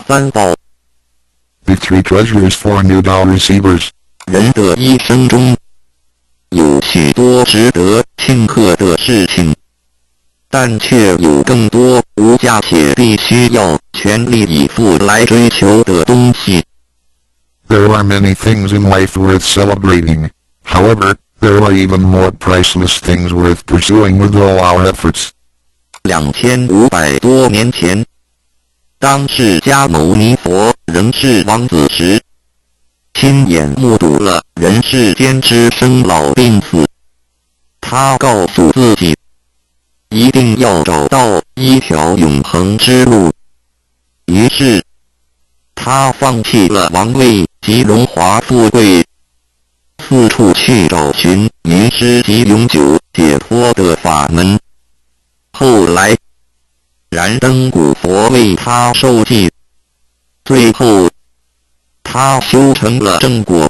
三宝。The three treasures for new Tao receivers. 人的一生中，有许多值得庆贺的事情，但却有更多无价且必须要全力以赴来追求的东西。There are many things in life worth celebrating. However, there are even more priceless things worth pursuing with all our efforts. 2500多年前，当释迦牟尼佛仍是王子时，亲眼目睹了人世间之生老病死。他告诉自己，一定要找到一条永恒之路。于是，他放弃了王位及荣华富贵，四处去找寻迷失及永久解脱的法门。后来，燃灯古佛为他授记，最后，他修成了正果，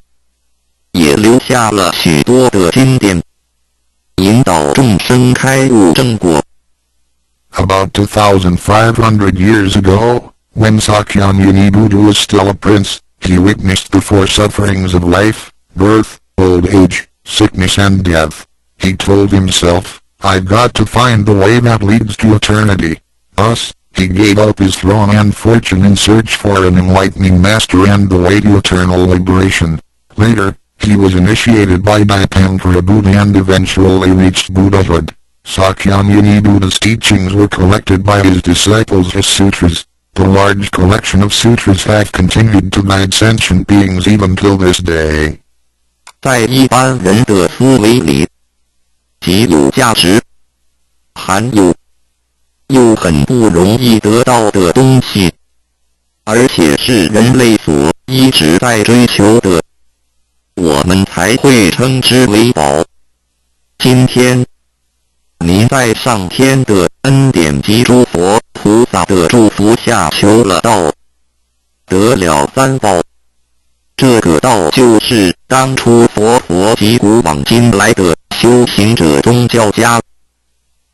也留下了许多的经典，引导众生开悟正果。About 2,500 years ago, when Sakyamuni Buddha was still a prince, he witnessed the four sufferings of life, birth, old age, sickness and death. He told himself, I've got to find the way that leads to eternity. Thus, he gave up his throne and fortune in search for an enlightening master and the way to eternal liberation. Later, he was initiated by Dipankara Buddha and eventually reached Buddhahood. Sakyamuni Buddha's teachings were collected by his disciples as sutras. The large collection of sutras have continued to guide sentient beings even till this day. 在一般人的思维里，极有价值、含有又很不容易得到的东西，而且是人类所一直在追求的，我们才会称之为宝。今天，您在上天的恩典及诸佛菩萨的祝福下求了道，得了三宝。这个道就是当初佛及古往今来的修行者宗教家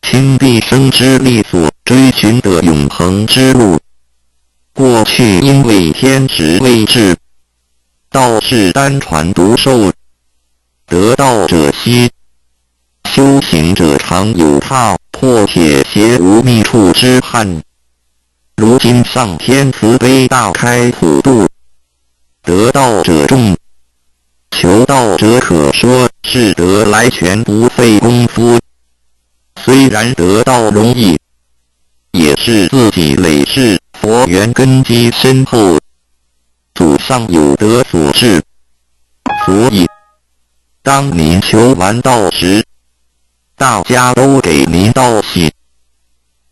倾毕生之力所追寻的永恒之路。过去因为天时未至，道是单传独授，得道者稀，修行者常有踏破铁鞋无觅处之憾。如今上天慈悲大开普渡，得道者众，求道者可说是得来全不费功夫。虽然得道容易，也是自己累世佛缘根基深厚，祖上有德所致。所以，当您求完道时，大家都给您道喜。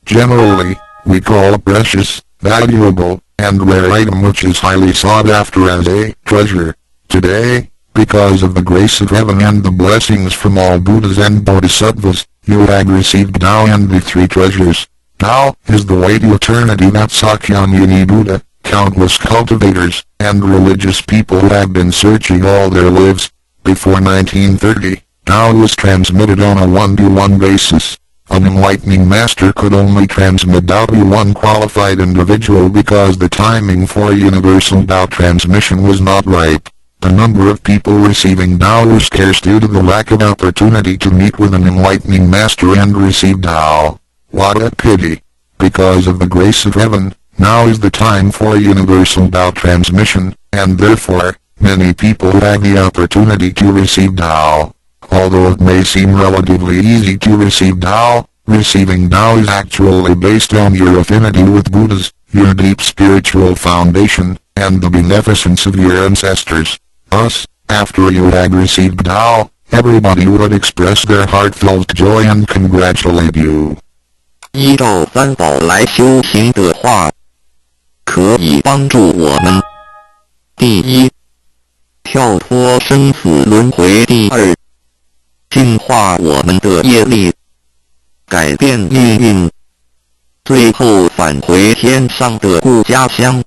Generally, we call a precious, valuable, and rare item which is highly sought after as a treasure. Today, because of the grace of heaven and the blessings from all Buddhas and Bodhisattvas, you have received Tao and the three treasures. Tao is the way to eternity that Sakyamuni Buddha, countless cultivators, and religious people have been searching all their lives. Before 1930, Tao was transmitted on a one-to-one basis. An enlightening master could only transmit Tao to one qualified individual because the timing for a universal Tao transmission was not ripe. The number of people receiving Tao was scarce due to the lack of opportunity to meet with an enlightening master and receive Tao. What a pity! Because of the grace of heaven, now is the time for a universal Tao transmission, and therefore, many people have the opportunity to receive Tao. Although it may seem relatively easy to receive Tao, receiving Tao is actually based on your affinity with Buddhas, your deep spiritual foundation, and the beneficence of your ancestors. Thus, after you had received Tao, everybody would express their heartfelt joy and congratulate you. 依照三宝来修行的话，可以帮助我们：第一，跳脱生死轮回；第二，净化我们的业力，改变命运；最后返回天上的故家乡。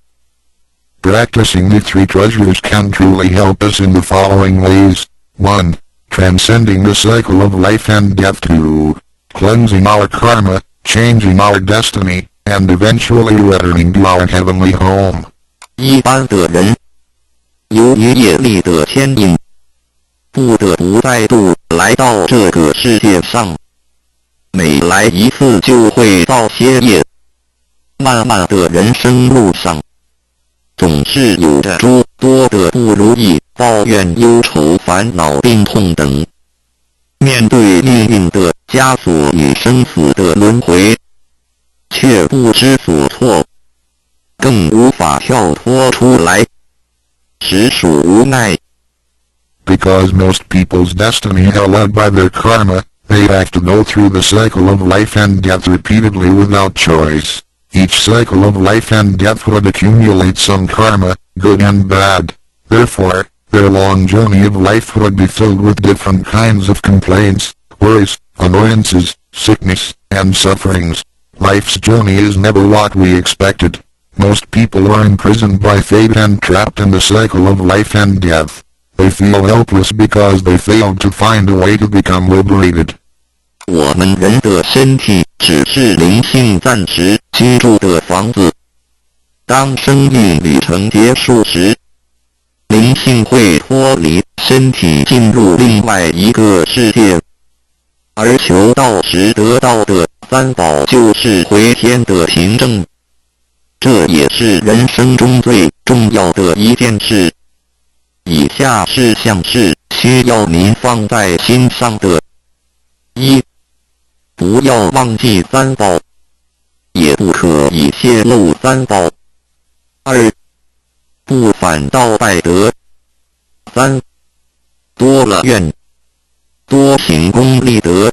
Practicing the three treasures can truly help us in the following ways. 1. Transcending the cycle of life and death. 2. Cleansing our karma, changing our destiny, and eventually returning to our heavenly home. 一般的人，由于业力的牵引，不得不再度来到这个世界上。每来一次就会造些业，漫漫的人生路上，总是有着诸多的不如意、抱怨、忧愁、烦恼、病痛等。面对命运的枷锁与生死的轮回，却不知所措，更无法跳脱出来，实属无奈。Because most people's destiny are led by their karma, they have to go through the cycle of life and death repeatedly without choice. Each cycle of life and death would accumulate some karma, good and bad. Therefore, their long journey of life would be filled with different kinds of complaints, worries, annoyances, sickness, and sufferings. Life's journey is never what we expected. Most people are imprisoned by fate and trapped in the cycle of life and death. They feel helpless because they failed to find a way to become liberated. 我们人的身体只是灵性暂时居住的房子，当生命旅程结束时，灵性会脱离身体进入另外一个世界，而求道时得到的三宝就是回天的凭证。这也是人生中最重要的一件事。以下事项是需要您放在心上的：一、不要忘记三宝，也不可以泄露三宝；二、不反倒败德；三、多了愿，多行功立德。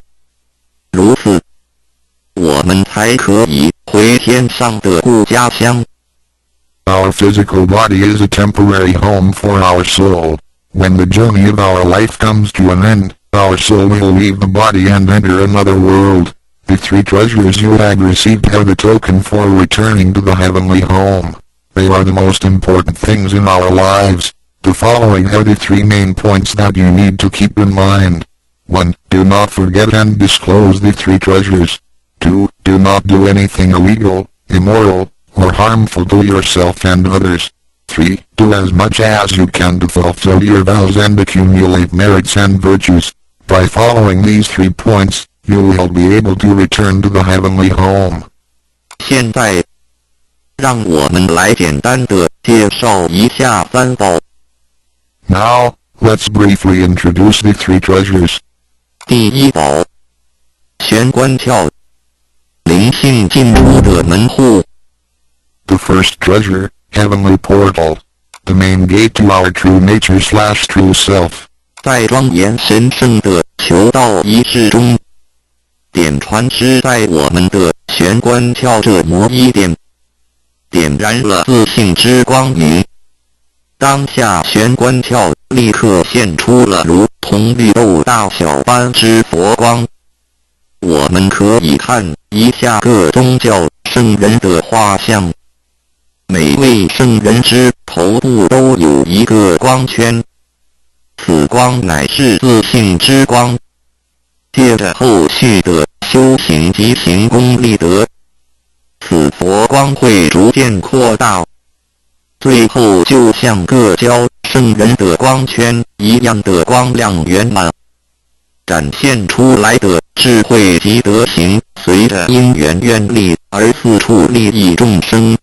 如此，我们才可以回天上的故家乡。Our physical body is a temporary home for our soul. When the journey of our life comes to an end, our soul will leave the body and enter another world. The three treasures you have received are the token for returning to the heavenly home. They are the most important things in our lives. The following are the three main points that you need to keep in mind. 1. Do not forget and disclose the three treasures. 2. Do not do anything illegal, immoral, or harmful to yourself and others. 3. Do as much as you can to fulfill your vows and accumulate merits and virtues. By following these 3 points, you will be able to return to the heavenly home. 现在，让我们来简单的介绍一下三宝。Now, let's briefly introduce the 3 treasures. 第一宝，玄关窍，灵性进出的门户。The first treasure, Heavenly Portal. The main gate to our true nature/true self. 在庄严神圣的求道仪式中，点传师在我们的玄关窍这魔一点，点燃了自信之光明。当下玄关窍立刻现出了如同绿豆大小般之佛光。我们可以看一下各宗教圣人的画像。每位圣人之头部都有一个光圈，此光乃是自信之光。借着后续的修行及行功立德，此佛光会逐渐扩大，最后就像各教圣人的光圈一样的光亮圆满，展现出来的智慧及德行，随着因缘愿力而四处利益众生。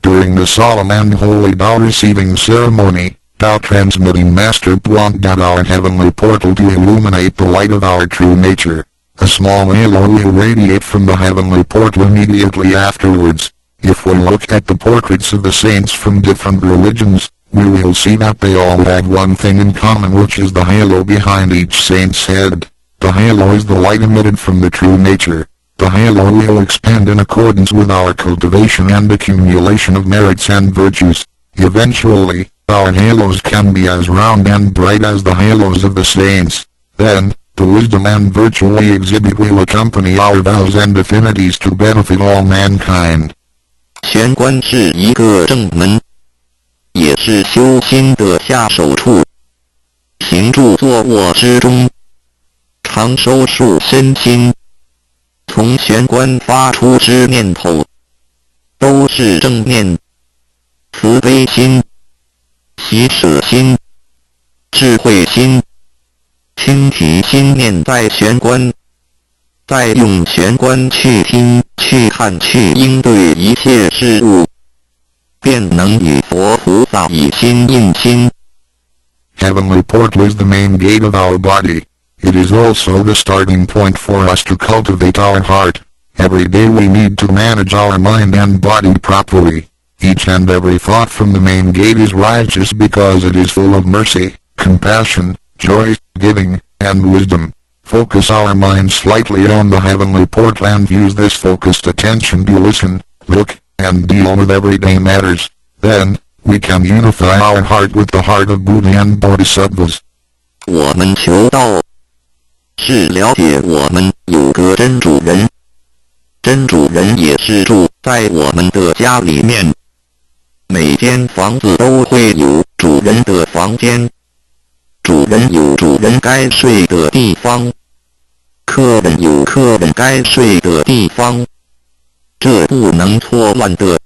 During the solemn and holy Tao receiving ceremony, Tao transmitting Master pointed at our heavenly portal to illuminate the light of our true nature. A small halo will radiate from the heavenly portal immediately afterwards. If we look at the portraits of the saints from different religions, we will see that they all have one thing in common, which is the halo behind each saint's head. The halo is the light emitted from the true nature. The halo will expand in accordance with our cultivation and accumulation of merits and virtues. Eventually, our halos can be as round and bright as the halos of the saints. Then, the wisdom and virtue we exhibit will accompany our vows and affinities to benefit all mankind. 玄关是一个正门，也是修心的下手处。行住坐卧之中，常收束身心。从玄关发出之念头，都是正念。慈悲心、喜舍心、智慧心，倾提心念在玄关，再用玄关去听、去看、去应对一切事物，便能与佛菩萨以心印心。Heavenly portal is the main gate of our body. It is also the starting point for us to cultivate our heart. Every day we need to manage our mind and body properly. Each and every thought from the main gate is righteous because it is full of mercy, compassion, joy, giving, and wisdom. Focus our mind slightly on the heavenly portal and use this focused attention to listen, look, and deal with everyday matters. Then, we can unify our heart with the heart of Buddha and Bodhisattvas. 我们求道，是了解我们有个真主人，真主人也是住在我们的家里面。每间房子都会有主人的房间，主人有主人该睡的地方，客人有客人该睡的地方，这不能错乱的。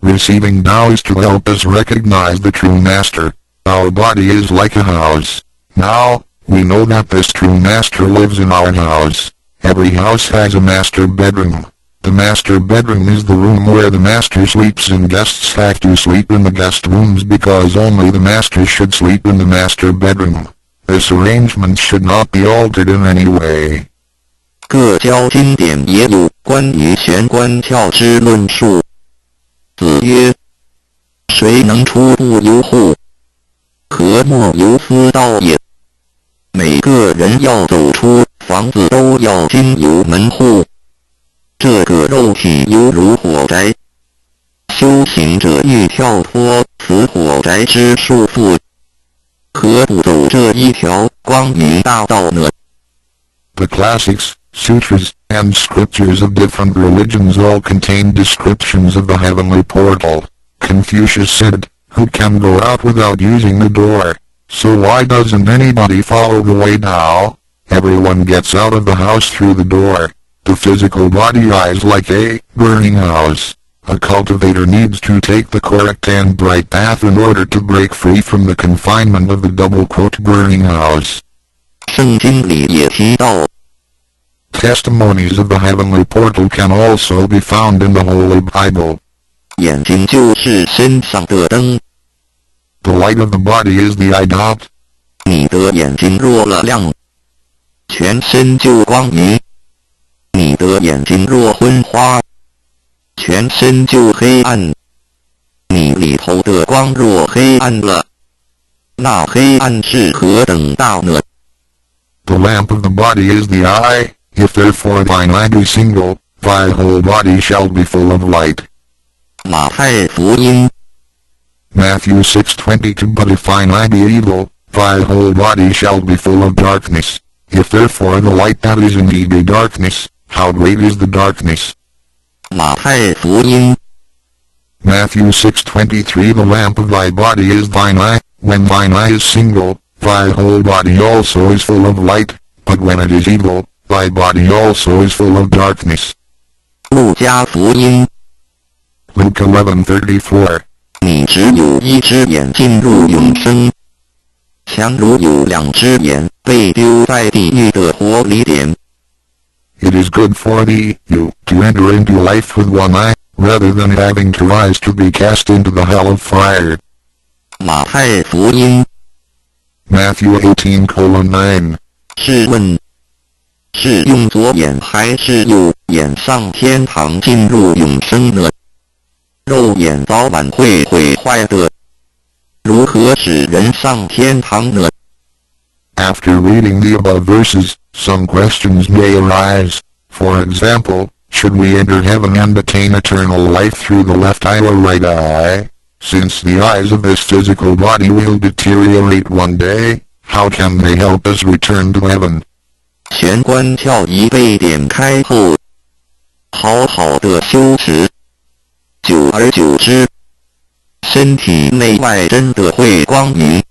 Receiving Tao is to help us recognize the true master. Our body is like a house. Now, we know that this true master lives in our house. Every house has a master bedroom. The master bedroom is the room where the master sleeps and guests have to sleep in the guest rooms because only the master should sleep in the master bedroom. This arrangement should not be altered in any way. 各教经典也有关于玄关窍之论述。子曰：谁能出不由户？何莫由私道也。每个人要走出房子都要经由门户。这个肉体犹如火宅，修行者欲跳脱此火宅之束缚，何不走这一条光明大道呢？ The classics, sutras, and scriptures of different religions all contain descriptions of the heavenly portal. Confucius said, "Who can go out without using the door? So why doesn't anybody follow the way now? Everyone gets out of the house through the door. The physical body is like a burning house. A cultivator needs to take the correct and bright path in order to break free from the confinement of the burning house." 圣经里也提到， Testimonies of the heavenly portal can also be found in the Holy Bible. 眼睛就是身上的灯， The light of the body is the eye dot. 你的眼睛若了亮，全身就光明；你的眼睛若昏花，全身就黑暗。你里头的光若黑暗了，那黑暗是何等大呢？ The lamp of the body is the eye. If therefore thine eye be single, thy whole body shall be full of light. 马太福音 Matthew 6:22 But if thine eye be evil, thy whole body shall be full of darkness. If therefore the light that is in thee be darkness, how great is the darkness? 马太福音 Matthew 6:23 The lamp of thy body is thine eye. When thine eye is single, thy whole body also is full of light, but when it is evil, thy body also is full of darkness. 路加福音 Luke 11:34你只有一只眼进入永生，强如有两只眼被丢在地狱的火里点。 It is good for thee, you, to enter into life with one eye, rather than having two eyes to be cast into the hell of fire. 马太福音 Matthew 18:9试问，是用左眼还是右眼上天堂进入永生呢？肉眼早晚会毁坏的，如何使人上天堂呢？ After reading the above verses, some questions may arise. For example, should we enter heaven and attain eternal life through the left eye or right eye? Since the eyes of this physical body will deteriorate one day, how can they help us return to heaven? 玄关窍一被点开后，好好的修持，久而久之，身体内外真的会光明，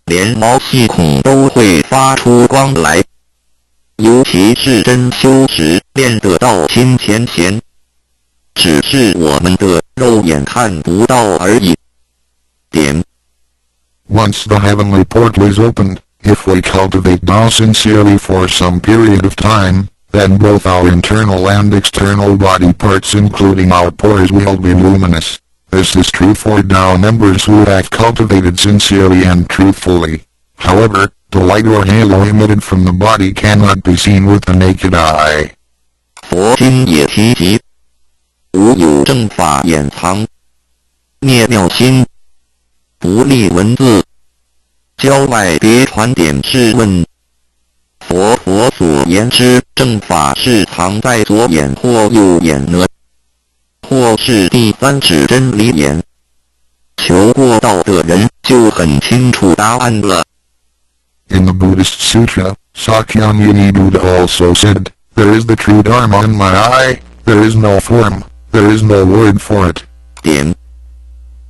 连毛细孔都会发出光来。尤其是真修持练得到心前贤，只是我们的肉肉眼看不到而已。点。 Once the heavenly portal is opened, if we cultivate Tao sincerely for some period of time, then both our internal and external body parts including our pores will be luminous. This is true for Tao members who have cultivated sincerely and truthfully. However, the light or halo emitted from the body cannot be seen with the naked eye. 佛经也提及，无有正法掩藏，灭妙心，不立文字，教外别传点。试问，佛所言之正法是藏在左眼或右眼呢？或是第三指真理眼？求过道的人就很清楚答案了。 In the Buddhist Sutra, Sakyamuni Buddha also said, "There is the true Dharma in my eye, there is no form, there is no word for it." 点。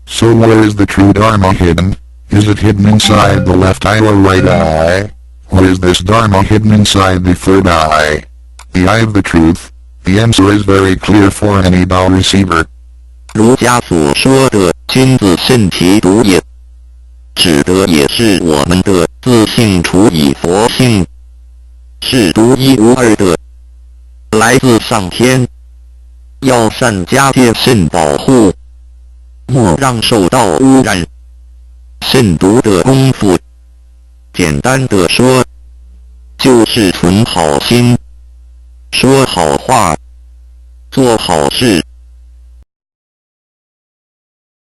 So where is the true Dharma hidden? Is it hidden inside the left eye or right eye? Or is this Dharma hidden inside the third eye? The eye of the truth? The answer is very clear for any Tao receiver. 儒家所说的君子慎其独也，指的也是我们的自性除以佛性，是独一无二的，来自上天，要善加戒慎保护，莫让受到污染。慎独的功夫，简单的说，就是存好心，说好话，做好事。